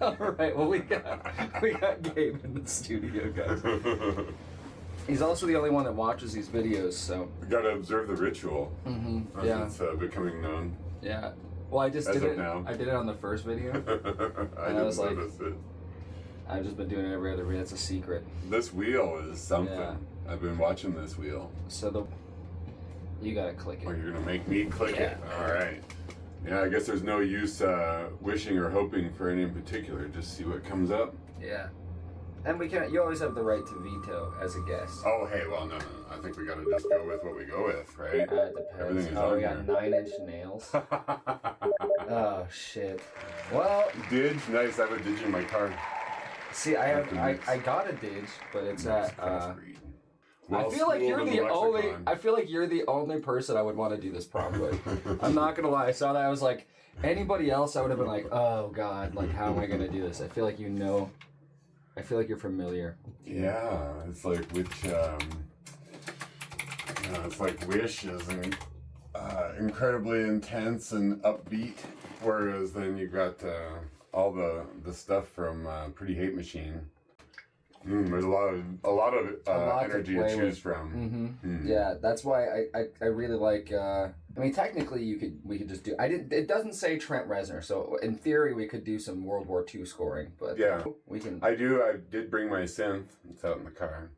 All right. Well, we got Gabe in the studio, guys. He's also the only one that watches these videos, so we got to observe the ritual. Mm-hmm. Yeah. It's becoming known. Yeah. Well, I just did it. Now. I did it on the first video. I was like, it. I've just been doing it every other video. It's a secret. This wheel is something. Yeah. I've been watching this wheel. So you gotta click it. Oh, you're gonna make me click it? All right. Yeah, I guess there's no use wishing or hoping for any in particular. Just see what comes up. Yeah. And you always have the right to veto as a guest. Oh, hey, well, no. I think we gotta just go with what we go with, right? It depends. Everything is we on got here. 9-inch nails. Oh, shit. Well... Didge? Nice, I have a Didge in my car. See, I got a Didge, but it's at... Well, I feel like you're the only person I would want to do this prom with. I'm not gonna lie. I saw that. I was like, anybody else, I would have been like, oh god, like how am I gonna do this? I feel like you know. I feel like you're familiar. Yeah, it's like it's like Wish is incredibly intense and upbeat, whereas then you got all the stuff from Pretty Hate Machine. There's a lot of energy to choose from. Mm-hmm. Yeah, that's why I really like. I mean, technically, we could just do. It doesn't say Trent Reznor, so in theory, we could do some World War II scoring. But yeah, we can. I did bring my synth. It's out in the car.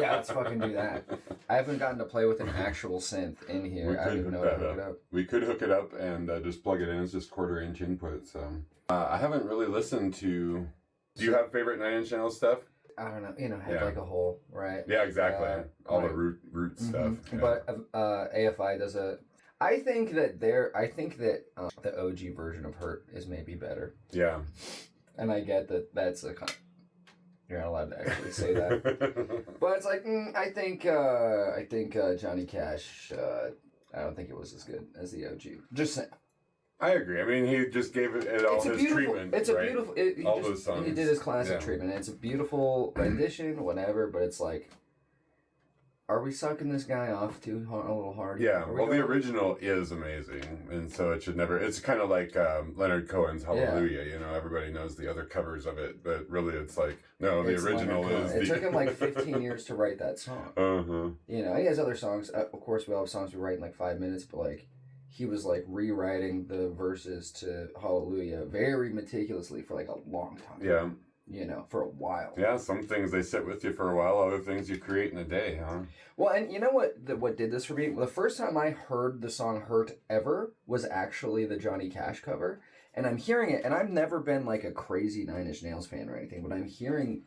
Yeah, let's fucking do that. I haven't gotten to play with an actual synth in here. I don't even know how to hook it up. We could hook it up and just plug it in. It's just 1/4-inch input. So I haven't really listened to. Do you have favorite 9-inch Nails stuff? I don't know. Head like a hole, right? Yeah, exactly. All the root stuff. Yeah. But AFI does a. I think that the OG version of Hurt is maybe better. Yeah. And I get that that's a. You're not allowed to actually say that. But it's like I think Johnny Cash. I don't think it was as good as the OG. Just saying. I agree. I mean, he just gave it all his treatment. It's a beautiful. Those songs. He did his classic treatment. It's a beautiful rendition, whatever. But it's like, are we sucking this guy off a little hard? Yeah. Well, the original is amazing, and so it should never. It's kind of like Leonard Cohen's Hallelujah. Yeah. Everybody knows the other covers of it, but really, it's like no, the original is. It took him like 15 years to write that song. He has other songs. Of course, we all have songs we write in like 5 minutes, but like. He was like rewriting the verses to Hallelujah very meticulously for like a long time. Yeah. For a while. Yeah, some things they sit with you for a while, other things you create in a day, huh? Well, and you know what did this for me? The first time I heard the song Hurt ever was actually the Johnny Cash cover. And I'm hearing it, and I've never been like a crazy 9-inch Nails fan or anything, but I'm hearing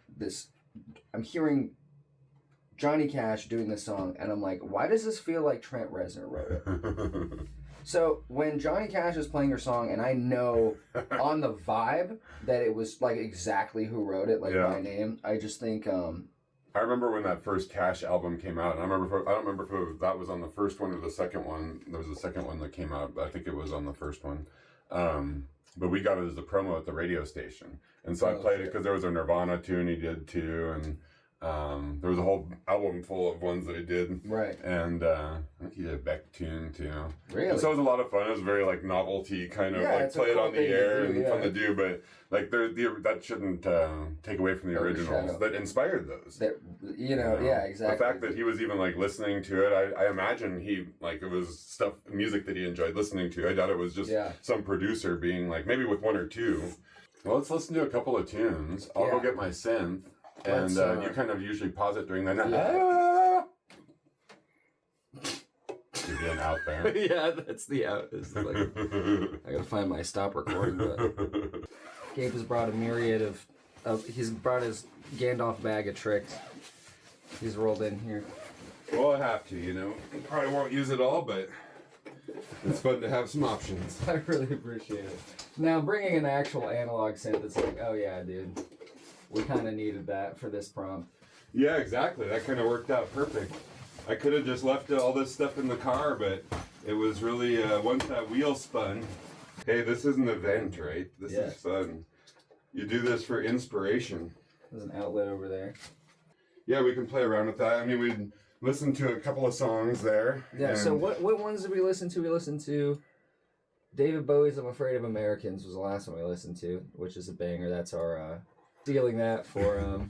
Johnny Cash doing this song, and I'm like, why does this feel like Trent Reznor wrote it? So when Johnny Cash is playing your song, and I know on the vibe that it was like exactly who wrote it, like by name, I just think. I remember when that first Cash album came out, and I don't remember if that was on the first one or the second one. There was a second one that came out, but I think it was on the first one. But we got it as a promo at the radio station, and so I played it because there was a Nirvana tune he did too, and. There was a whole album full of ones that he did. Right. And I think he did a Beck tune too. Really? And so it was a lot of fun. It was very like novelty kind of like play it on the air and fun to do, but like that shouldn't take away from the originals that inspired those. Yeah, exactly. The fact that he was even like listening to it, I imagine it was music that he enjoyed listening to. I doubt it was just some producer being like, maybe with one or two. Well, let's listen to a couple of tunes. I'll go get my synth. And you kind of usually pause it during the night. You're getting out there. Yeah, that's the out. I gotta find my stop recording button. Gabe has brought a myriad he's brought his Gandalf bag of tricks. He's rolled in here. Well, I have to, You probably won't use it all, but it's fun to have some options. I really appreciate it. Now, bringing an actual analog synth, it's like, oh yeah, dude. We kind of needed that for this prompt. Yeah, exactly. That kind of worked out perfect. I could have just left all this stuff in the car, but it was really, once that wheel spun, hey, this is an event, right? This is fun. You do this for inspiration. There's an outlet over there. Yeah, we can play around with that. I mean, we listened to a couple of songs there. Yeah, so what ones did we listen to? We listened to David Bowie's "I'm Afraid of Americans" was the last one we listened to, which is a banger. That's our stealing that for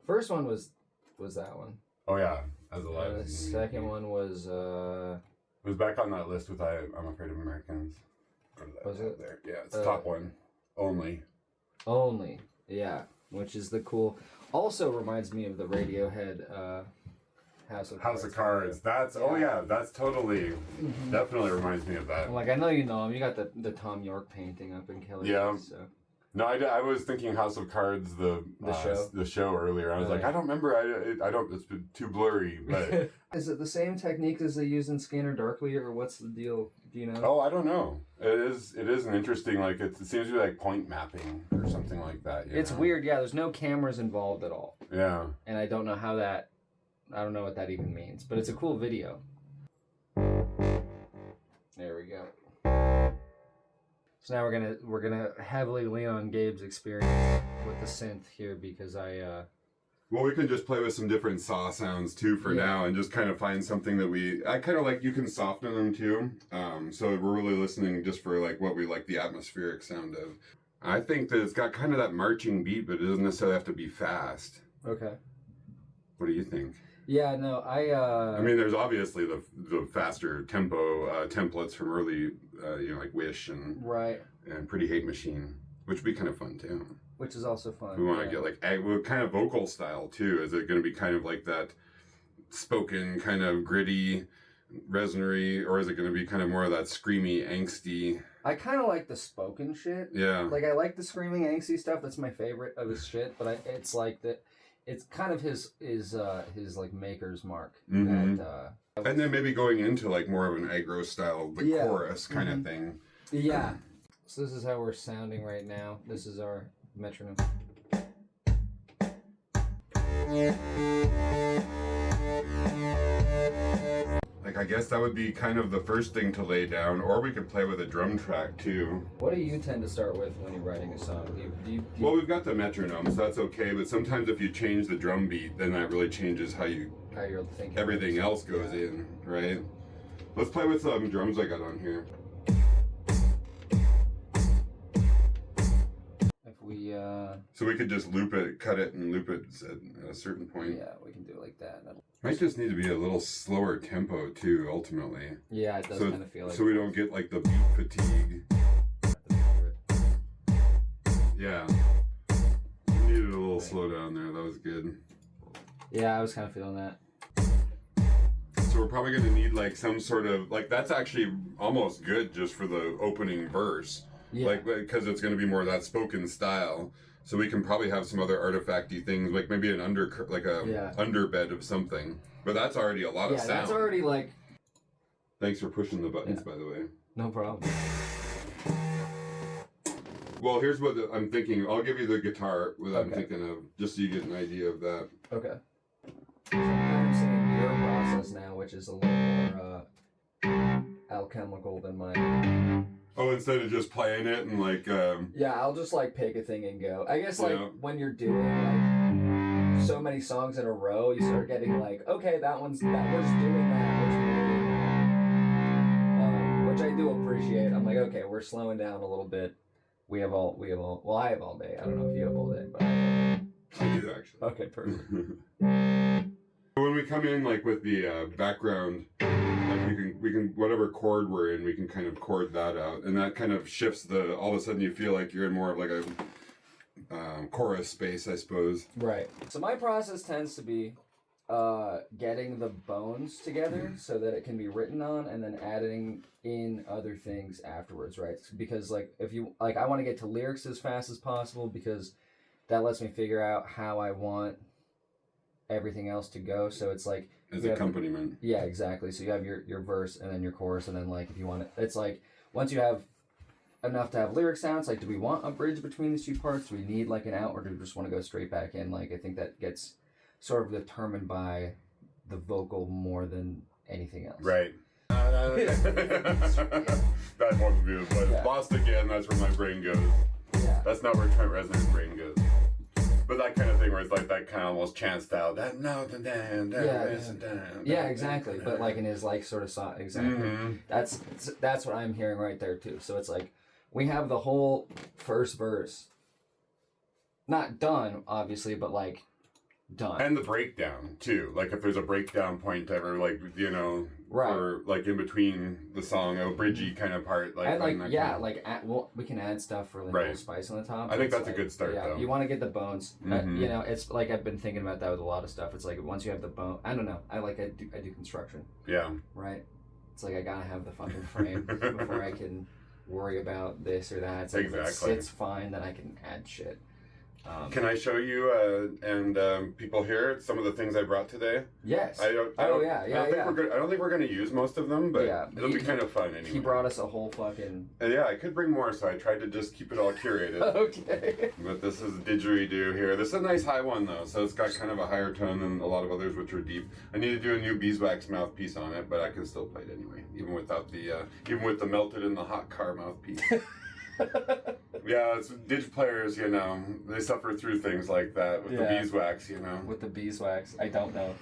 first one was that one. Oh yeah, as a live. The second one was it was back on that list with I'm Afraid of Americans. Was it there? Yeah, it's the top one. Only, yeah, which is the cool. Also reminds me of the Radiohead House of Cards. That's that's totally definitely reminds me of that. Like, I know you know him. You got the Tom York painting up in Kelly. Yeah. So. No, I was thinking House of Cards, the show earlier. I was like, I don't remember. I don't. It's been too blurry. But is it the same technique as they use in Scanner Darkly, or what's the deal? Do you know? Oh, I don't know. It is an interesting, like, it seems to be like point mapping or something like that. It's weird. Yeah, there's no cameras involved at all. Yeah. And I don't know how that. I don't know what that even means, but it's a cool video. There we go. So now we're gonna heavily lean on Gabe's experience with the synth here because Well, we can just play with some different saw sounds too for now, and just kind of find something that I kind of like. You can soften them too. So we're really listening just for like what we like the atmospheric sound of. I think that it's got kind of that marching beat, but it doesn't necessarily have to be fast. Okay. What do you think? Yeah, no, I mean, there's obviously the faster tempo templates from early, like Wish and Pretty Hate Machine, which would be kind of fun too. Which is also fun. We want to get like what kind of vocal style too? Is it going to be kind of like that spoken, kind of gritty, resonery, or is it going to be kind of more of that screamy, angsty? I kind of like the spoken shit. Yeah. Like, I like the screaming, angsty stuff. That's my favorite of his shit. But it's like that. It's kind of his like maker's mark. Mm-hmm. And then maybe going into like more of an aggro style, the chorus kind of thing. Yeah. So this is how we're sounding right now. This is our metronome. Like, I guess that would be kind of the first thing to lay down, or we could play with a drum track too. What do you tend to start with when you're writing a song? Well, we've got the metronome, so that's okay, but sometimes if you change the drum beat, then that really changes how you're thinking. Everything else goes in, right? Let's play with some drums I got on here. If we So we could just loop it, cut it, and loop it at a certain point. Yeah, we can do it like that. Might just need to be a little slower tempo too, ultimately. Yeah, it does kind of feel like. So we don't get like the beat fatigue. Yeah. We needed a little slowdown there. That was good. Yeah, I was kind of feeling that. So we're probably going to need like some sort of, like, that's actually almost good just for the opening verse. Yeah. Like, because it's going to be more of that spoken style. So we can probably have some other artifacty things, like maybe an underbed of something. But that's already a lot of sound. Yeah, that's already like... Thanks for pushing the buttons, by the way. No problem. Well, here's what I'm thinking. I'll give you the guitar, what I'm thinking of, just so you get an idea of that. Okay. So I'm seeing your process now, which is a little more alchemical than mine. Oh, instead of just playing it and like... Yeah, I'll just like pick a thing and go. I guess like when you're doing like so many songs in a row, you start getting like, okay, we're just doing that, which I do appreciate. I'm like, okay, we're slowing down a little bit. I have all day. I don't know if you have all day, but I do actually. Okay, perfect. When we come in like with the background, like we can whatever chord we're in, we can kind of chord that out, and that kind of shifts all of a sudden you feel like you're in more of like a chorus space, I suppose. Right. So my process tends to be getting the bones together so that it can be written on, and then adding in other things afterwards, right? Because like if you like, I want to get to lyrics as fast as possible because that lets me figure out how I want everything else to go. So it's like as accompaniment. Yeah, exactly. So you have your verse and then your chorus, and then like if you want it, it's like once you have enough to have lyric sounds, like do we want a bridge between these two parts? Do we need like an out, or do we just want to go straight back in? Like I think that gets sort of determined by the vocal more than anything else. Right. That won't be lost again. That's where my brain goes. Yeah. That's not where Trent Reznor's brain goes. But that kind of thing where it's like that like kind of almost chant style. That no, yeah, exactly. But like in his like sort of song, exactly. That's what I'm hearing right there too. So it's like we have the whole first verse, not done obviously, but like done. And the breakdown too. Like if there's a breakdown point ever, like or like in between the song, a bridgey kind of part. Like, and like we can add stuff for like a little spice on the top. I think that's like, a good start though. You want to get the bones. It's like I've been thinking about that with a lot of stuff. It's like once you have the bone, I don't know. I do construction. Yeah. Right. It's like I gotta have the fucking frame before I can worry about this or that. It's like if it sits fine, then I can add shit. Can I show you and people here some of the things I brought today? Yes. I don't think we're gonna use most of them, but it'll be kind of fun anyway. He brought us a whole fucking. Yeah, I could bring more, so I tried to just keep it all curated. Okay. But this is didgeridoo here. This is a nice high one though, so it's got kind of a higher tone than a lot of others, which are deep. I need to do a new beeswax mouthpiece on it, but I can still play it anyway, even without the even with the melted in the hot car mouthpiece. Yeah, it's dig players, they suffer through things like that with the beeswax, With the beeswax, I don't know.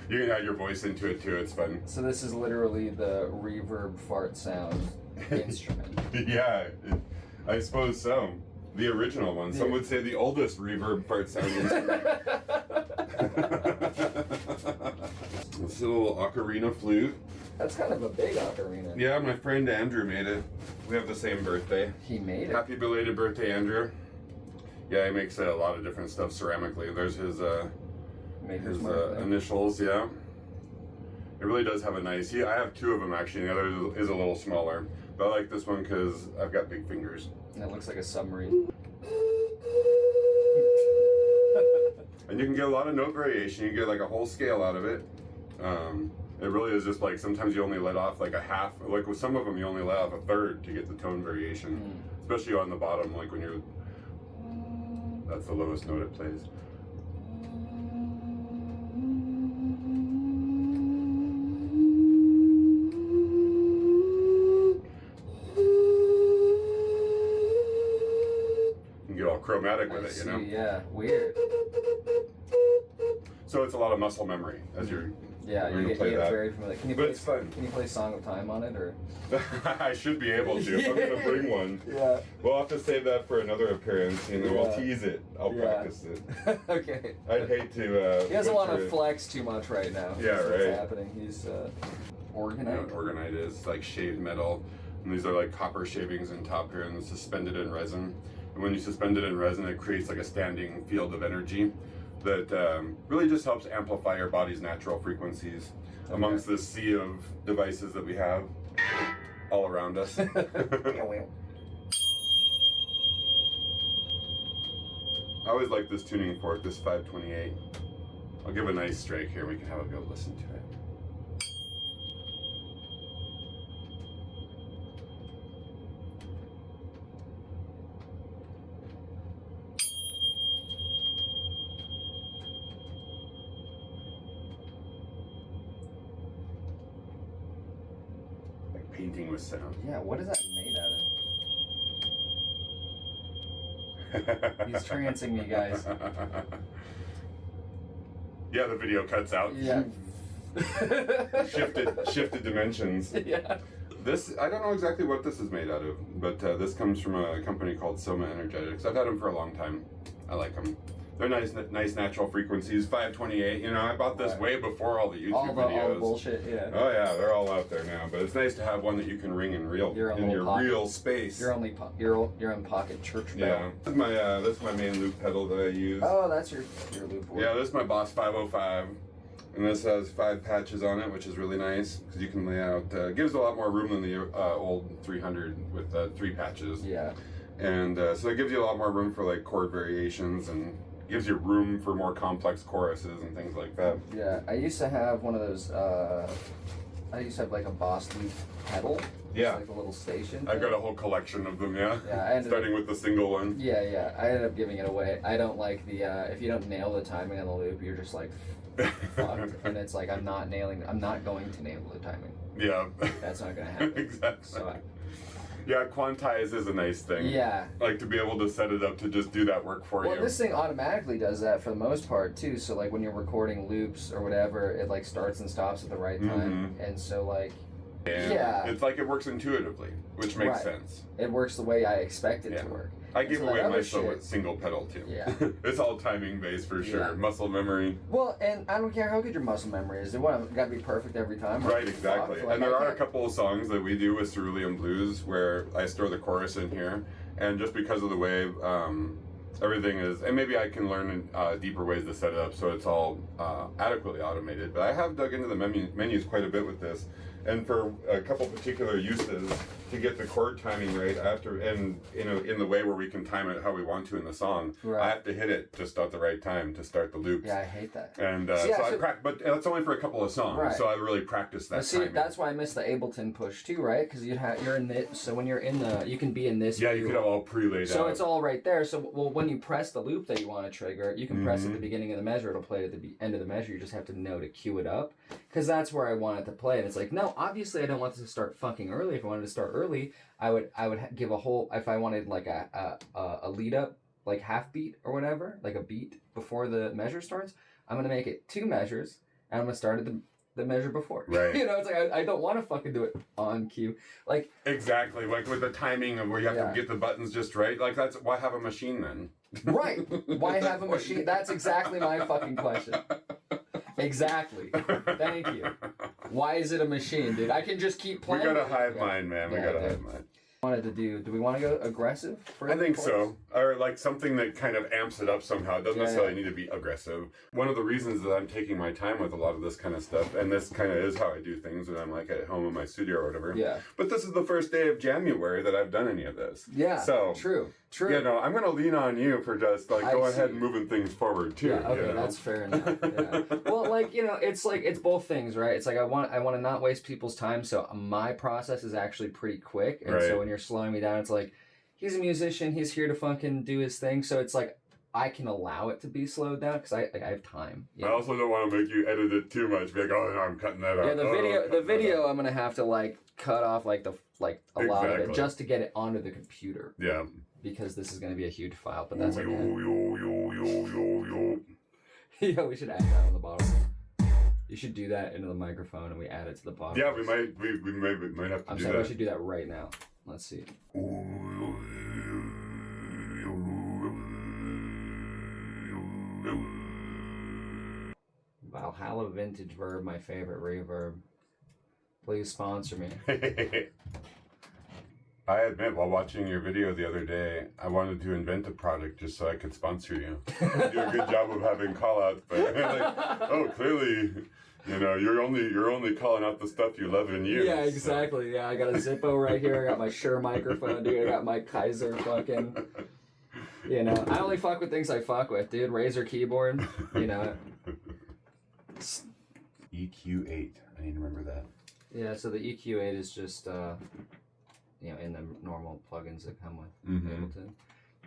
You can add your voice into it too, it's fun. So this is literally the reverb fart sound instrument. Yeah, I suppose so. The original one. Some would say the oldest reverb fart sound instrument. This little ocarina flute. That's kind of a big ocarina. Yeah, my friend Andrew made it. We have the same birthday. He made it. Happy belated birthday, Andrew. Yeah, he makes a lot of different stuff ceramically. There's his initials, yeah. It really does have a nice... I have two of them actually. The other is a little smaller. But I like this one because I've got big fingers. And it looks like a submarine. And you can get a lot of note variation. You get like a whole scale out of it. It really is just like sometimes you only let off like a half. Like with some of them, you only let off a third to get the tone variation. Especially on the bottom, like when you're... That's the lowest note it plays. Chromatic with it, Yeah, weird. So it's a lot of muscle memory as you're you get very familiar. It's fun. Can you play Song of Time on it, or? I should be able to. If I'm gonna bring one. Yeah. We'll have to save that for another appearance, we'll tease it. I'll practice it. Okay. I'd hate to. He doesn't want to flex too much right now. Yeah, right. What's happening? He's organite. You know what organite is? Like shaved metal, and these are like copper shavings in top here, and suspended in resin. And when you suspend it in resin, it creates like a standing field of energy that really just helps amplify your body's natural frequencies amongst this sea of devices that we have all around us. I always like this tuning fork, this 528. I'll give a nice strike here. We can have a go listen to it. Painting with sound. Yeah, what is that made out of? He's trancing me, guys. Yeah, the video cuts out. Yeah. shifted dimensions. Yeah. This, I don't know exactly what this is made out of, but this comes from a company called Soma Energetics. I've had them for a long time. I like them. They're nice natural frequencies. 528. I bought this way before all the YouTube videos. All the bullshit. Yeah. Oh yeah, they're all out there now. But it's nice to have one that you can ring in your real space. Your own pocket church bell. Yeah. This is my main loop pedal that I use. Oh, that's your loop board. Yeah, this is my Boss 505, and this has 5 patches on it, which is really nice because you can lay out. Gives a lot more room than the old 300 with 3 patches. Yeah. And so it gives you a lot more room for like chord variations and gives you room for more complex choruses and things like that. Yeah, I used to have one of those I used to have like a Boss Loop pedal. Yeah. Like a little station. I've got a whole collection of them, yeah. Yeah, starting with the single one. Yeah. I ended up giving it away. I don't like the, if you don't nail the timing on the loop, you're just like fucked. And it's like, I'm not going to nail the timing. Yeah. That's not going to happen. Exactly. So yeah, quantize is a nice thing. Yeah. Like to be able to set it up to just do that work for you. Well, this thing automatically does that for the most part too. So like when you're recording loops or whatever, it like starts and stops at the right time. And so like, yeah. It's like it works intuitively, which makes sense. It works the way I expect it to work. I gave away my single pedal too. Yeah. It's all timing based for sure. Yeah. Muscle memory. Well, and I don't care how good your muscle memory is. It got to be perfect every time. Right, exactly. Like, and there are a couple of songs that we do with Cerulean Blues where I store the chorus in here, and just because of the way everything is, and maybe I can learn deeper ways to set it up so it's all adequately automated. But I have dug into the menus quite a bit with this. And for a couple particular uses, to get the chord timing right, I have to, and in the way where we can time it how we want to in the song, I have to hit it just at the right time to start the loops. Yeah, I hate that. And but that's only for a couple of songs, so I really practice that. See, that's why I miss the Ableton push too, right? Because you're in this, so when you're in you can be in this. Yeah, you can have all pre-laid out. So it's all right there. So when you press the loop that you want to trigger, you can press at the beginning of the measure. It'll play at the end of the measure. You just have to know to cue it up, because that's where I want it to play. And it's like, no, obviously I don't want this to start fucking early. If I wanted to start early, I would give a whole, if I wanted like a lead up, like half beat or whatever, like a beat before the measure starts, I'm gonna make it 2 measures, and I'm gonna start at the measure before. Right. It's like I don't want to fucking do it on cue. Like exactly, like with the timing of where you have to get the buttons just right. Like that's why have a machine then? Right. Why have a machine? That's exactly my fucking question. Exactly. Thank you. Why is it a machine, dude? I can just keep playing. We got a hive mind, man. We got a hive mind. Do we want to go aggressive? I think so. Or like something that kind of amps it up somehow. It doesn't necessarily need to be aggressive. One of the reasons that I'm taking my time with a lot of this kind of stuff, and this kind of is how I do things when I'm like at home in my studio or whatever. Yeah. But this is the first day of Jamuary that I've done any of this. Yeah. So true. I'm going to lean on you for just like go ahead and moving things forward too. Yeah, okay, that's fair enough. Yeah. Well, like, it's both things, right? It's like I want to not waste people's time, so my process is actually pretty quick. And so when you're slowing me down, it's like he's a musician, he's here to fucking do his thing, so it's like I can allow it to be slowed down because I have time. I also don't want to make you edit it too much. Be like, oh no, I'm cutting that out. Yeah, the video I'm gonna have to like cut off like a lot of it just to get it onto the computer. Yeah. Because this is gonna be a huge file, but that's okay. Yeah, we should add that on the bottom. You should do that into the microphone and we add it to the bottom. Yeah, we might have to do that. I'm saying we should do that right now. Let's see. Valhalla Vintage Verb, my favorite reverb. Please sponsor me. I admit, while watching your video the other day, I wanted to invent a product just so I could sponsor you. You do a good job of having call-outs, but clearly, you're only calling out the stuff you love and use. Yeah, exactly. So. Yeah, I got a Zippo right here. I got my Shure microphone, dude. I got my Kaiser fucking. I only fuck with things I fuck with, dude. Razer keyboard. EQ8. I need to remember that. Yeah, so the EQ8 is just. In the normal plugins that come with Ableton.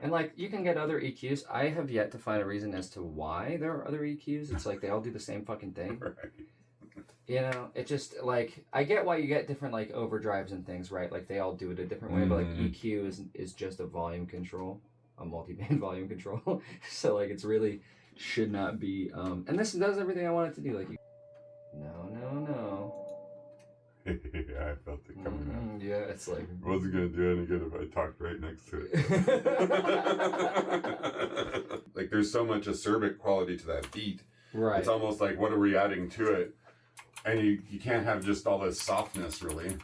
And like you can get other EQs. I have yet to find a reason as to why there are other EQs. It's like they all do the same fucking thing. Right. It just like I get why you get different like overdrives and things, right? Like they all do it a different way, but like EQ is just a volume control, a multi-band volume control. So like it's really should not be and this does everything I want it to do. Like no. Yeah, I felt it coming out. Yeah, it's like... It wasn't going to do any good if I talked right next to it. Like, there's so much acerbic quality to that beat. Right. It's almost like, what are we adding to it? And you can't have just all this softness, really.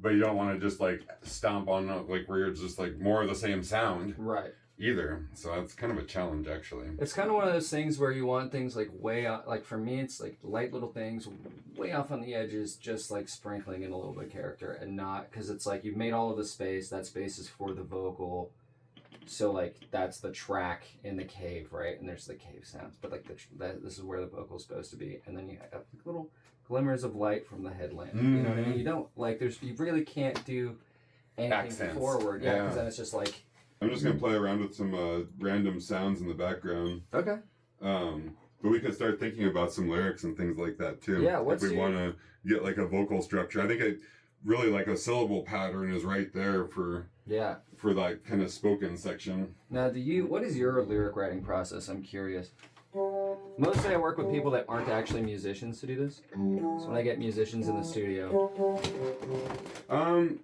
But you don't want to just, like, stomp on, like, where you're just, like, more of the same sound. Right. Either. So that's kind of a challenge, actually. It's kind of one of those things where you want things like way out, like for me it's like light little things way off on the edges, just like sprinkling in a little bit of character, and not because it's like you've made all of the space, that space is for the vocal, So like that's the track in the cave, right? And there's the cave sounds, but like this is where the vocal's supposed to be, and then you have little glimmers of light from the headlamp. You know what I mean? You don't like you really can't do anything Accents. forward, because then it's just like. I'm just gonna play around with some random sounds in the background. Okay. But we could start thinking about some lyrics and things like that too. Yeah. If we want to get like a vocal structure, I think it really like a syllable pattern is right there for like kind of spoken section. Now, what is your lyric writing process? I'm curious. Mostly I work with people that aren't actually musicians to do this. So when I get musicians in the studio.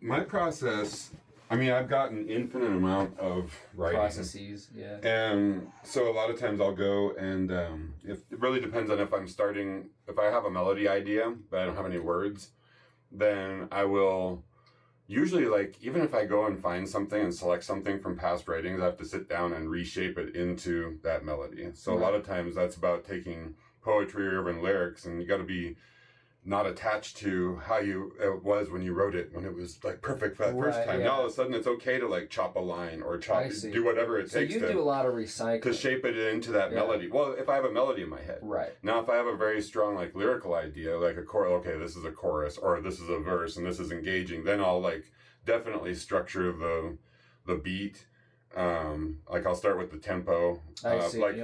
My process, I mean, I've got an infinite amount of writing. Processes, yeah. And so a lot of times I'll go and it really depends on if I have a melody idea, but I don't have any words, then I will usually, like, even if I go and find something and select something from past writings, I have to sit down and reshape it into that melody. So a lot of times that's about taking poetry or even lyrics, and you got to be not attached to how it was when you wrote it, when it was like perfect for that first time. Now all of a sudden it's okay to like chop a line or do whatever it takes to do a lot of recycling to shape it into that melody. Well, if I have a melody in my head. Right. Now if I have a very strong like lyrical idea, like a chorus, okay, this is a chorus or this is a verse and this is engaging, then I'll like definitely structure the beat. Like I'll start with the tempo. I see. Like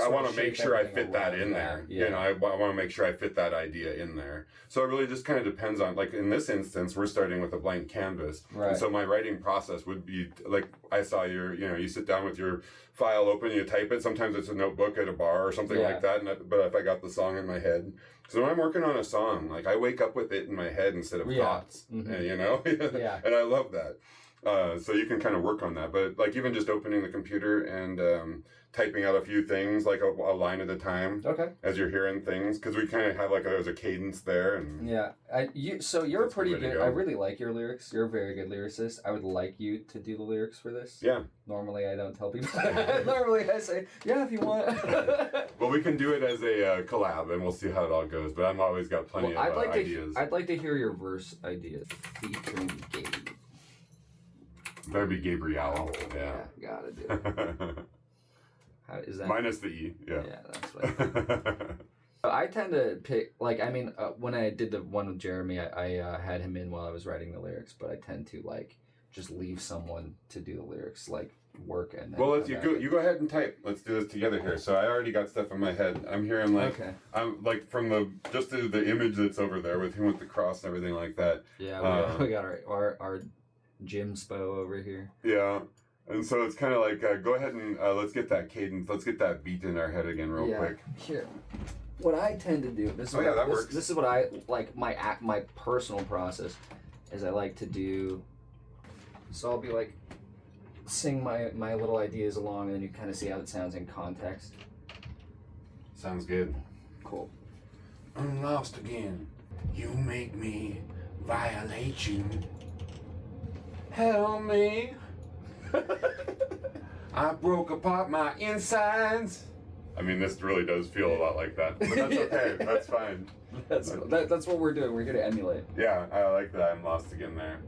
I want to make sure I fit that in there. Yeah. You know, I want to make sure I fit that idea in there. So it really just kind of depends on, like in this instance, we're starting with a blank canvas. Right. And so my writing process would be like, I saw you sit down with your file open, you type it. Sometimes it's a notebook at a bar or something like that. But if I got the song in my head. So when I'm working on a song, like I wake up with it in my head instead of thoughts. And, you know? And I love that. So you can kind of work on that, but like even just opening the computer and typing out a few things, like a line at a time. Okay. As you're hearing things, because we kind of have there's a cadence there, and so you're pretty good. I really like your lyrics. You're a very good lyricist. I would like you to do the lyrics for this. Yeah. Normally I don't tell people. Normally I say, if you want. Well, we can do it as a collab, and we'll see how it all goes. But I've always got plenty of ideas. I'd like to hear your verse ideas featuring Gabe. Better be Gabriowl. Yeah. Gotta do it. How is that? Minus the E. Yeah. Yeah, that's what I tend to pick, when I did the one with Jeremy, I had him in while I was writing the lyrics, but I tend to, just leave someone to do the lyrics, work and then... Well, you go ahead and type. Let's do this together here. So I already got stuff in my head. I'm hearing, I'm, from the image that's over there with him with the cross and everything like that. Yeah, we got our Jim Spo over here. Yeah. And so it's kind of go ahead and let's get that cadence, let's get that beat in our head again real quick. Here. What I tend to do, this is what I like, my personal process is I like to do, so I'll be sing my little ideas along and then you kind of see how it sounds in context. Sounds good. Cool. I'm lost again. You make me violate you. Help me. I broke apart my insides. I mean, this really does feel a lot like that, but that's okay. That's fine. That's what we're doing. We're going to emulate. Yeah, I like that. I'm lost again there.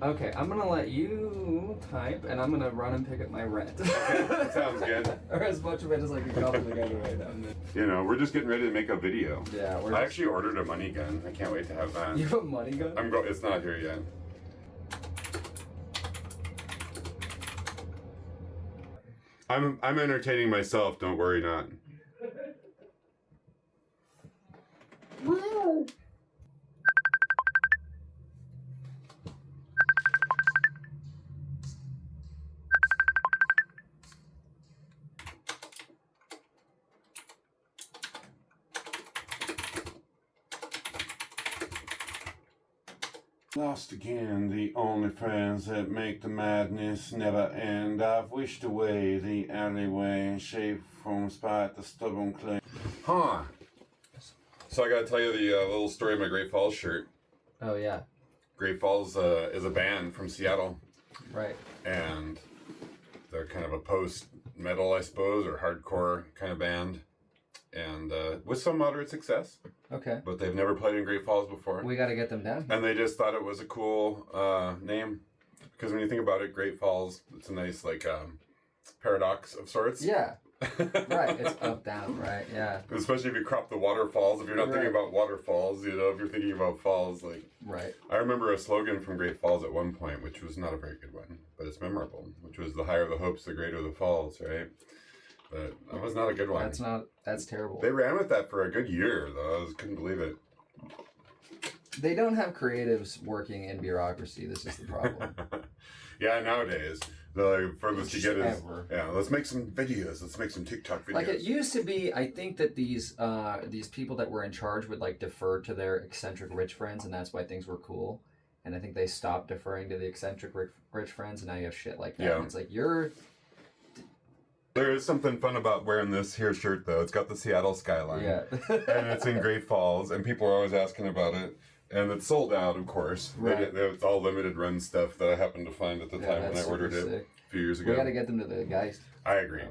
Okay, I'm going to let you type, and I'm going to run and pick up my rent. Okay, sounds good. Or as much of it as I can cobble together right now. You know, we're just getting ready to make a video. Yeah. I actually ordered a money gun. I can't wait to have that. You have a money gun? It's not here yet. I'm entertaining myself, don't worry not. Lost again, the only friends that make the madness never end. I've wished away the alleyway, shaped from spite the stubborn clay. Huh. So I gotta tell you the little story of my Great Falls shirt. Oh, yeah. Great Falls is a band from Seattle. Right. And they're kind of a post-metal, I suppose, or hardcore kind of band. And with some moderate success. Okay. But they've never played in Great Falls before. We got to get them down. And they just thought it was a cool name. Because when you think about it, Great Falls, it's a nice, paradox of sorts. Yeah. Right, it's up, down, right, yeah. Especially if you crop the waterfalls. If you're not thinking about waterfalls, you know, if you're thinking about falls, like... Right. I remember a slogan from Great Falls at one point, which was not a very good one, but it's memorable, which was the higher the hopes, the greater the falls, right? But that was not a good one. That's terrible. They ran with that for a good year, though. I couldn't believe it. They don't have creatives working in bureaucracy. This is the problem. Yeah, nowadays, the furthest you get is... Yeah, let's make some videos. Let's make some TikTok videos. Like, it used to be, I think that these people that were in charge would, like, defer to their eccentric rich friends, and that's why things were cool. And I think they stopped deferring to the eccentric rich friends, and now you have shit like that. Yeah. And it's like, There is something fun about wearing this here shirt, though. It's got the Seattle skyline. Yeah. And it's in Great Falls, and people are always asking about it. And it's sold out, of course. Right. It's all limited run stuff that I happened to find at the time when I ordered it a few years ago. We got to get them to the Geist. I agree.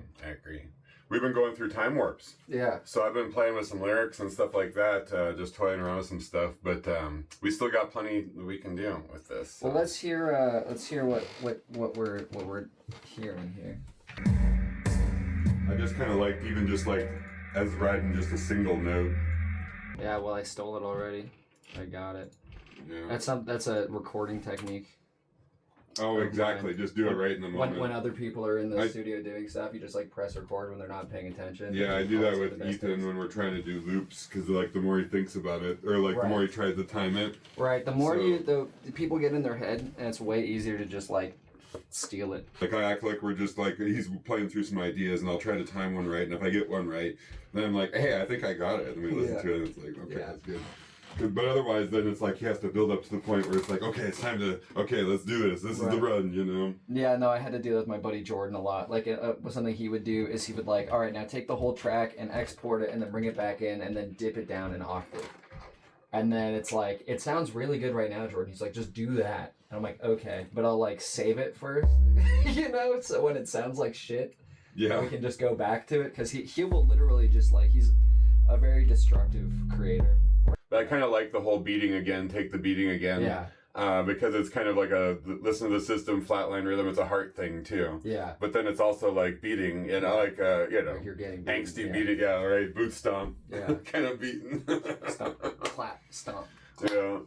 We've been going through time warps. Yeah. So I've been playing with some lyrics and stuff like that, just toying around with some stuff. But we still got plenty that we can do with this. So. Well, let's hear what we're hearing here. I just kind of liked even just like as riding just a single note. Yeah. Well, I stole it already. I got it. Yeah. That's a recording technique. Oh, exactly. Just do it right in the moment. When other people are in the studio doing stuff, you just like press record when they're not paying attention. Yeah, I do that with Ethan when we're trying to do loops because like the more he thinks about it, or like the more he tries to time it. Right. The more the people get in their head, and it's way easier to just like steal it. Like I act like we're just like he's playing through some ideas, and I'll try to time one right, and if I get one right, then I'm like, hey, I think I got it, and we listen to it, and it's like, okay, that's good. But otherwise, then it's like he has to build up to the point where it's like, okay, it's time to, let's do this. This is the run, you know? Yeah, no, I had to do that with my buddy Jordan a lot. Like, something he would do is he would like, all right, now take the whole track and export it and then bring it back in and then dip it down an octave. And then it's like, it sounds really good right now, Jordan. He's like, just do that. And I'm like, okay, but I'll like save it first, you know? So when it sounds like shit, we can just go back to it. Because he will literally just like, he's a very destructive creator. But I kind of like the whole beating again, take the beating again. Yeah. Because it's kind of like a listen to the system, flatline rhythm. It's a heart thing too. Yeah. But then it's also like beating, you know, like like you're getting beaten, angsty beating. Yeah, right. Boot stomp. Yeah. Kind of beating. Stomp, clap, stomp. Yeah.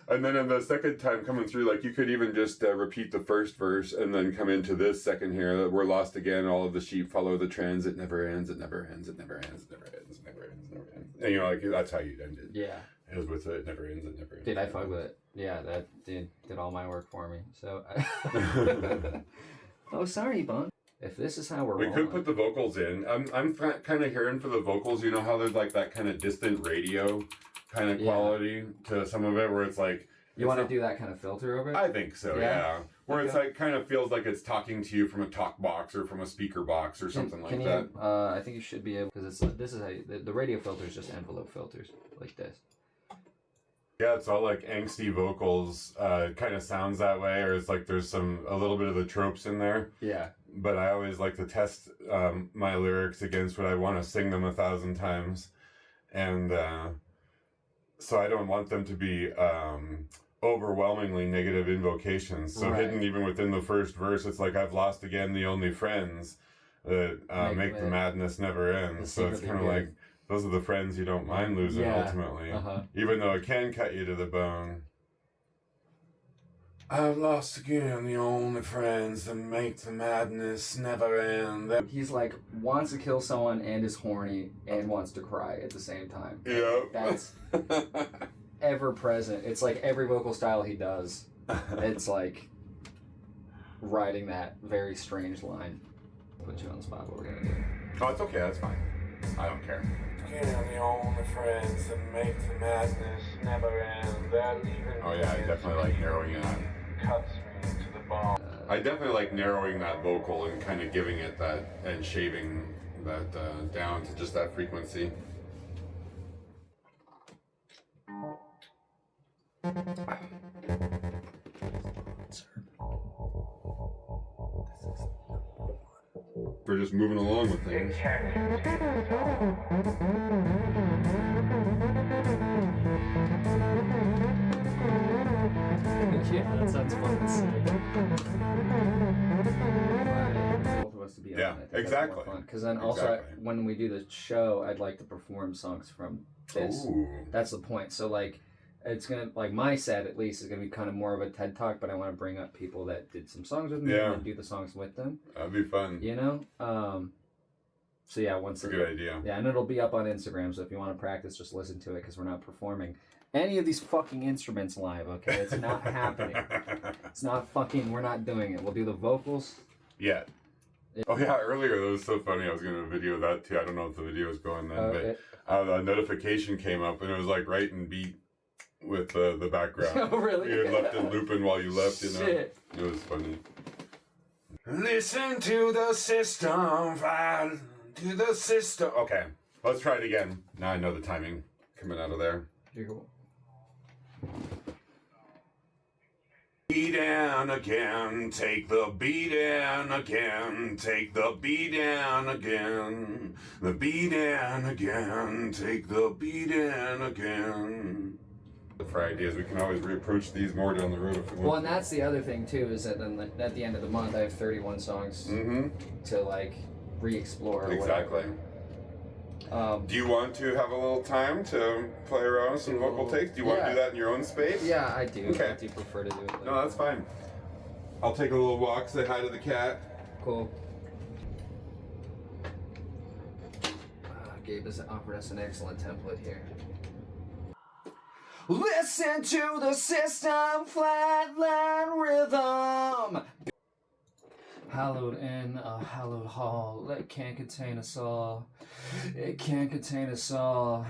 And then in the second time coming through, like you could even just repeat the first verse and then come into this second here. That we're lost again. All of the sheep follow the trends. It never ends. It never ends. It never ends. It never ends. It never ends. It never ends. And you know, like that's how you'd end it. Yeah. It was with it never ends. It never ends. Dude, I fuck with it. Yeah, that did all my work for me. So. Oh, sorry, Bun. If this is how we're rolling. could put the vocals in. I'm kind of hearing for the vocals. You know how there's like that kind of distant radio kind of quality to some of it, where it's like. You want to do that kind of filter over it? I think so, yeah. Where it's like kind of feels like it's talking to you from a talk box or from a speaker box or something like that. I think you should be able, because this is how the radio filter is just envelope filters like this. Yeah, it's all like angsty vocals. It kind of sounds that way, or it's like there's a little bit of the tropes in there. Yeah. But I always like to test my lyrics against what I want to sing them 1,000 times, and so I don't want them to be. Overwhelmingly negative invocations. So hidden even within the first verse, it's like I've lost again the only friends that make the madness never end. So it's kind of like those are the friends you don't mind losing ultimately, even though it can cut you to the bone. I've lost again the only friends that make the madness never end. He's like wants to kill someone and is horny and wants to cry at the same time. Yeah, that's. Ever present. It's like every vocal style he does. It's like riding that very strange line. Put you on the spot. What we're gonna do? Oh, it's okay. That's fine. I don't care. The only friends that make the madness never end. Oh yeah, I definitely like narrowing it. Cuts me to the bone. I definitely like narrowing that vocal and kind of giving it that and shaving that down to just that frequency. We're just moving along with things. Yeah, that sounds fun to say. wants to be Yeah, on it. I think exactly. Because then also, when we do the show, I'd like to perform songs from this. Ooh. That's the point. So, like, it's going to, like, my set, at least, is going to be kind of more of a TED Talk, but I want to bring up people that did some songs with me and then do the songs with them. That'd be fun. You know? So, yeah, That's a good idea. Yeah, and it'll be up on Instagram, so if you want to practice, just listen to it, because we're not performing any of these fucking instruments live, okay? It's not happening. It's not fucking, we're not doing it. We'll do the vocals. Yeah. Oh yeah, earlier that was so funny. I was gonna video that too. I don't know if the video is going then, but a notification came up and it was like right in beat with the background. Oh really? You had left it looping while you left, you know. Shit. It was funny. Listen to the system, file to the system. Okay, let's try it again. Now I know the timing coming out of there. You're cool. Beat down again, take the beat down again, take the beat down again, the beat down again, take the beat down again. For ideas, we can always reapproach these more down the road if we want. Well, and that's the other thing too, is that then at the end of the month I have 31 songs to like re-explore. Or exactly. Whatever. Do you want to have a little time to play around with some vocal takes? Do you want to do that in your own space? Yeah, I do. Okay. I do prefer to do it. No, that's fine. I'll take a little walk, say hi to the cat. Cool. Gabe has offered us an excellent template here. Listen to the system, flatline rhythm. Hallowed in a hallowed hall, it can't contain us all. It can't contain us all.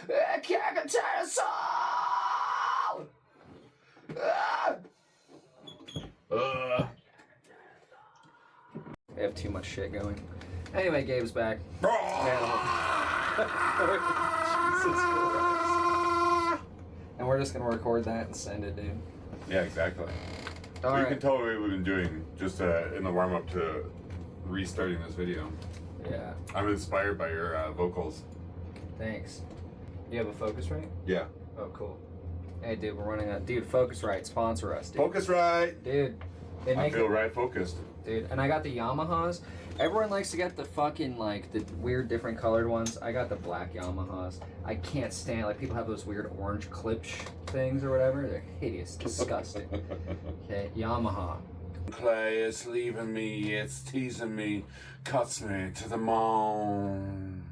It can't contain us all! We have too much shit going. Anyway, Gabe's back. Jesus Christ. And we're just gonna record that and send it, dude. Yeah, exactly. All you can tell what we've been doing just in the warm-up to restarting this video. Yeah. I'm inspired by your vocals. Thanks. You have a Focusrite? Yeah. Oh, cool. Hey, dude, we're running out. Dude, Focusrite, sponsor us, dude. Focusrite! Dude. I feel right focused. Dude, and I got the Yamahas. Everyone likes to get the fucking, like, the weird different colored ones. I got the black Yamahas. I can't stand, like, people have those weird orange clip things or whatever. They're hideous, disgusting. Okay, Yamaha. Clay is leaving me, it's teasing me, cuts me to the bone.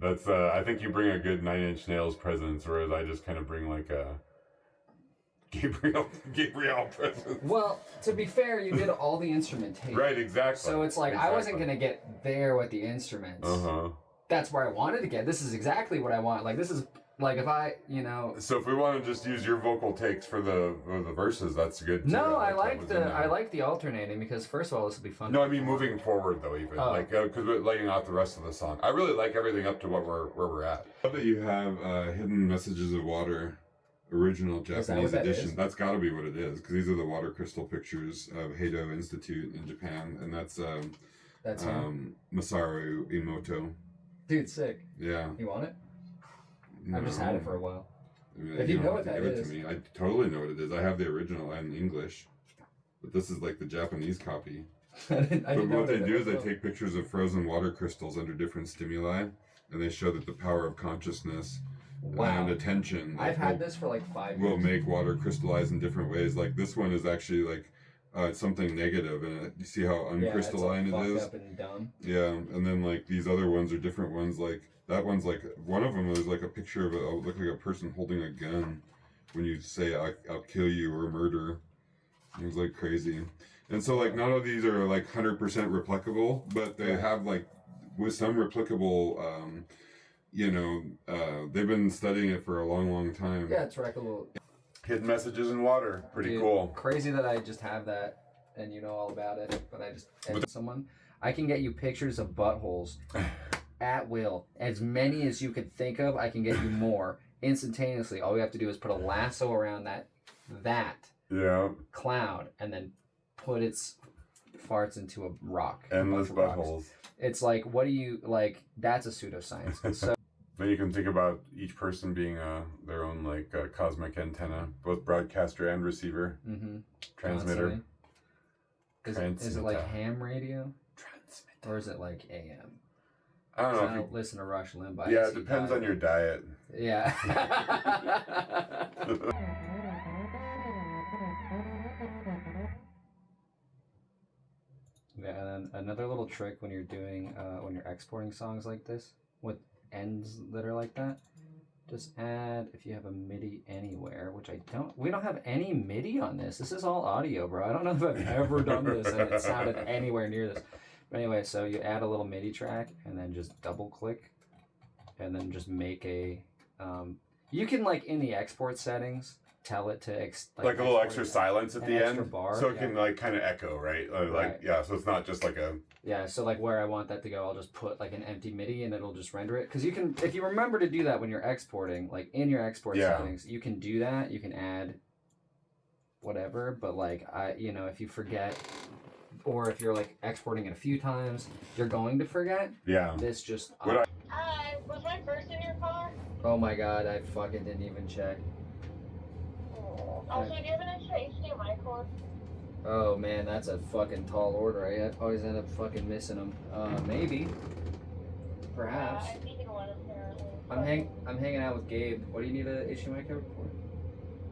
That's, I think you bring a good 9 Inch Nails presence, whereas I just kind of bring, like, a Gabriowl presence. Well, to be fair, you did all the instrumentation. Right, exactly. So it's like, I wasn't going to get there with the instruments. Uh-huh. That's where I wanted to get. This is exactly what I want. Like, this is, like, if I, you know... So if we want to just use your vocal takes for the verses, that's good too. No, I like the alternating, because first of all, this will be fun. No, I mean moving forward though, even like because we're laying out the rest of the song. I really like everything up to where we're at. I love that you have Hidden Messages of Water, original Japanese edition. That's got to be what it is, because these are the water crystal pictures of Heido Institute in Japan, and that's Masaru Emoto. Dude, sick. Yeah. You want it? No. I've just had it for a while. I mean, if you know what that give is. it to me. I totally know what it is. I have the original and English, but this is like the Japanese copy. But what they do is they take pictures of frozen water crystals under different stimuli, and they show that the power of consciousness and attention. I've had this for like 5 years. Will make water crystallize in different ways. Like this one is actually like something negative, and you see how uncrystalline it is. Up and dumb. Yeah, and then like these other ones are different ones. Like that one's like one of them is like a picture of look like a person holding a gun when you say I'll kill you or murder. It was like crazy. And so like none of these are like 100% replicable, but they have like with some replicable. They've been studying it for a long time. Yeah, it's replicable. Hidden Messages in Water, pretty cool. Crazy that I just have that and you know all about it, but I just asked someone. I can get you pictures of buttholes at will, as many as you could think of. I can get you more instantaneously. All we have to do is put a lasso around that cloud, and then put its farts into a rock. Endless buttholes. It's like, what do you like? That's a pseudoscience. So. Then you can think about each person being their own like cosmic antenna, both broadcaster and receiver, transmitter. Is it like ham radio? Transmitter. Or is it like AM? I don't know. I don't listen to Rush Limbaugh. Yeah, it depends on your diet. Yeah. Yeah, and then another little trick when you're doing, when you're exporting songs like this, with ends that are like that, just add, if you have a MIDI anywhere, which we don't have any MIDI on this. This is all audio, bro. I don't know if I've ever done this and it sounded anywhere near this. But anyway, so you add a little MIDI track and then just double click and then just make a, you can like in the export settings, tell it to like a little extra silence at the end, bar, so it can like kind of echo, right? Right. Yeah, so it's not just like a. Yeah, so like where I want that to go, I'll just put like an empty MIDI and it'll just render it. Because you can, if you remember to do that when you're exporting, like in your export settings, you can do that. You can add whatever, but like if you forget, or if you're like exporting it a few times, you're going to forget. Yeah. This just. Hi, was my purse in your car? Oh my god, I fucking didn't even check. Also, do you have an extra HDMI cord? Oh man, that's a fucking tall order. I always end up fucking missing them. Maybe. Perhaps. I needed one apparently. I'm hanging out with Gabe. What do you need a HDMI cord for?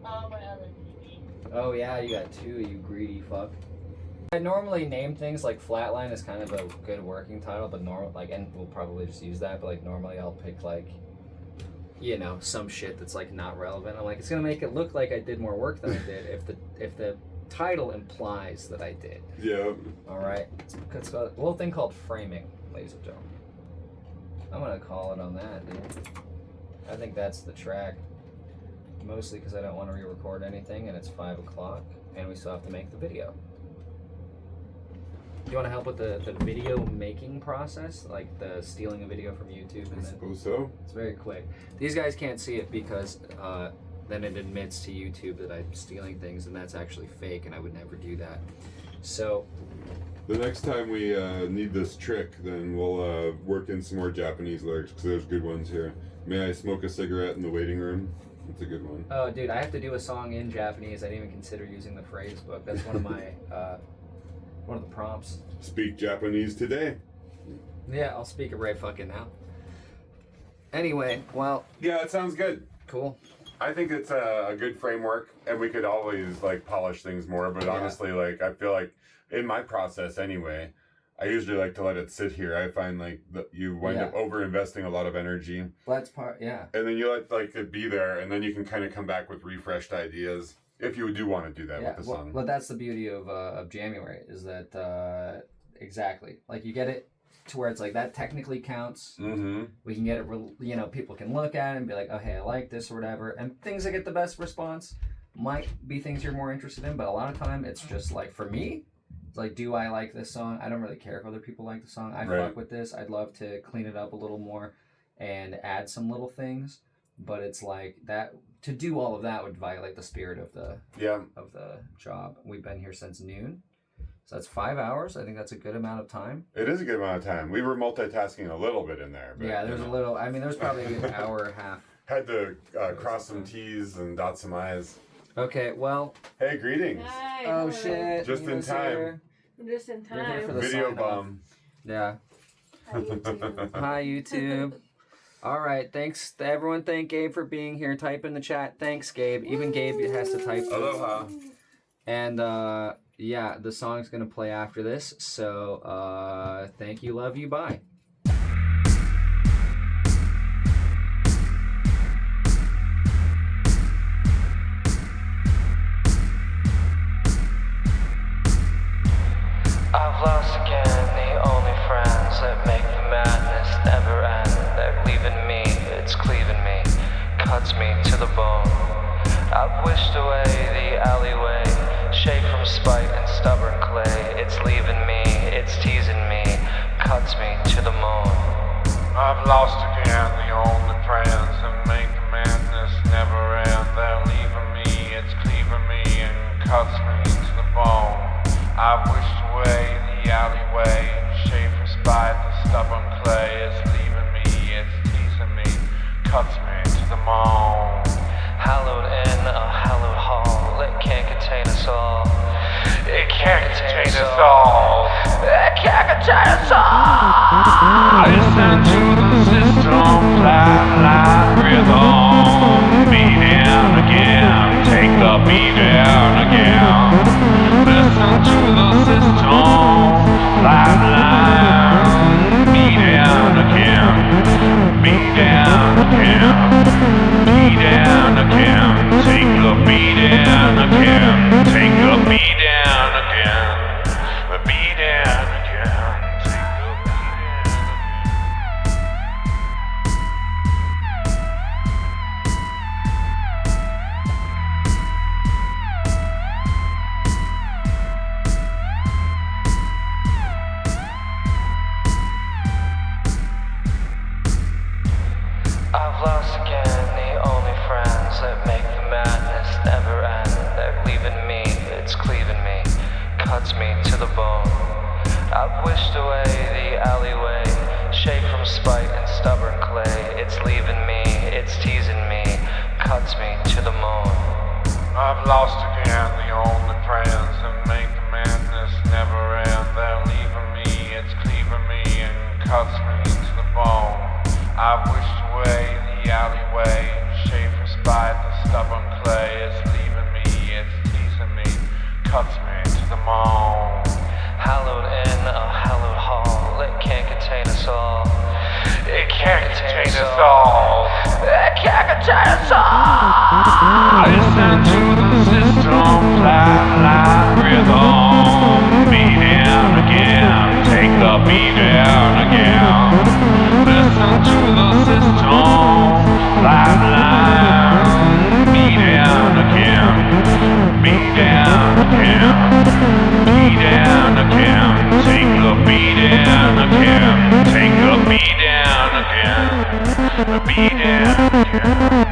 My other TV. Oh yeah, you got two, you greedy fuck. I normally name things like Flatline is kind of a good working title, but and we'll probably just use that, but like normally I'll pick like, some shit that's like not relevant. I'm like, it's gonna make it look like I did more work than I did if the title implies that I did. Yeah. All right. It's got a little thing called framing, ladies and gentlemen. I'm gonna call it on that, dude. I think that's the track. Mostly because I don't want to re-record anything, and it's 5 o'clock, and we still have to make the video. Do you want to help with the video making process, like the stealing a video from YouTube? I suppose so. It's very quick. These guys can't see it because then it admits to YouTube that I'm stealing things, and that's actually fake, and I would never do that. So the next time we need this trick, then we'll work in some more Japanese lyrics, because there's good ones here. May I smoke a cigarette in the waiting room? That's a good one. Oh, dude, I have to do a song in Japanese. I didn't even consider using the phrase book. That's one of my one of the prompts. Speak Japanese today. Yeah, I'll speak it right fucking now. Anyway, well. Yeah, it sounds good. Cool. I think it's a good framework, and we could always like polish things more. But honestly, like I feel like in my process anyway, I usually like to let it sit here. I find like you wind up over investing a lot of energy. That's part, yeah. And then you let like it be there, and then you can kind of come back with refreshed ideas if you do want to do that with the song. Well, that's the beauty of Jamuary is that exactly like you get it to where it's like that technically counts. Mm-hmm. We can get it, people can look at it and be like, oh hey, I like this or whatever. And things that get the best response might be things you're more interested in, but a lot of time it's just like for me. It's like, do I like this song? I don't really care if other people like the song. I fuck with this. I'd love to clean it up a little more and add some little things. But it's like that to do all of that would violate the spirit of the job. We've been here since noon. So that's 5 hours. I think that's a good amount of time. It is a good amount of time. We were multitasking a little bit in there. But, yeah, there's a little. I mean, there's probably a good hour and a half. Had to cross some T's and dot some I's. Okay, well. Hey, greetings. Hi, Oh, shit. Just in time. I'm just in You're here for time. the Video sign-off. bomb. Yeah. Hi, YouTube. Hi, YouTube. All right, thanks to everyone. Thank Gabe for being here. Type in the chat. Thanks, Gabe. Even Gabe has to type. Aloha. And yeah, the song's gonna play after this. So thank you, love you, bye. I've lost again the only friends that make the madness never end. They're leaving me, it's cleaving me, cuts me to the bone. I've wished away the alleyway, shaped from spite and stubborn clay. It's leaving me, it's teasing me, cuts me to the bone. I've lost again the only friends that make the madness never end. They're leaving me, it's cleaving me and cuts me to the bone. I've wished away the alleyway, shaped from spite and stubborn clay. It's leaving me, it's teasing me, cuts me to the bone. Hallowed in a hallowed hall that can't contain us all. It can't contain us all. It can't contain us all. Listen to the system, flat rhythm. Beating again, take the beating again. Listen to the system, flat beating again. Beating again. Beating again. Take the beating again. Take the beating again. The beating again. Take the beating. I've lost again the only friends that make the madness never end. They're leaving me, it's cleaving me, cuts me to the bone. I've wished away the alleyway, shaped from spite and stubborn clay. It's leaving me, it's teasing me, cuts me to the bone. I've lost again the only friends that make the madness never end. They're leaving me, it's cleaving me and cuts me to the bone. I've wished away the alleyway, shaped from spite and stubborn clay. It's leaving me, it's teasing me, cuts me to the bone. Hallowed in a hallowed hall, it can't contain us all. It can't contain us all. It can't contain us all. Listen to the system, flat rhythm. Beating again, take the beating again. Listen to the system, flat beating again. Beating again. Beating again. Take the beating again. Take the beating again. The beating again.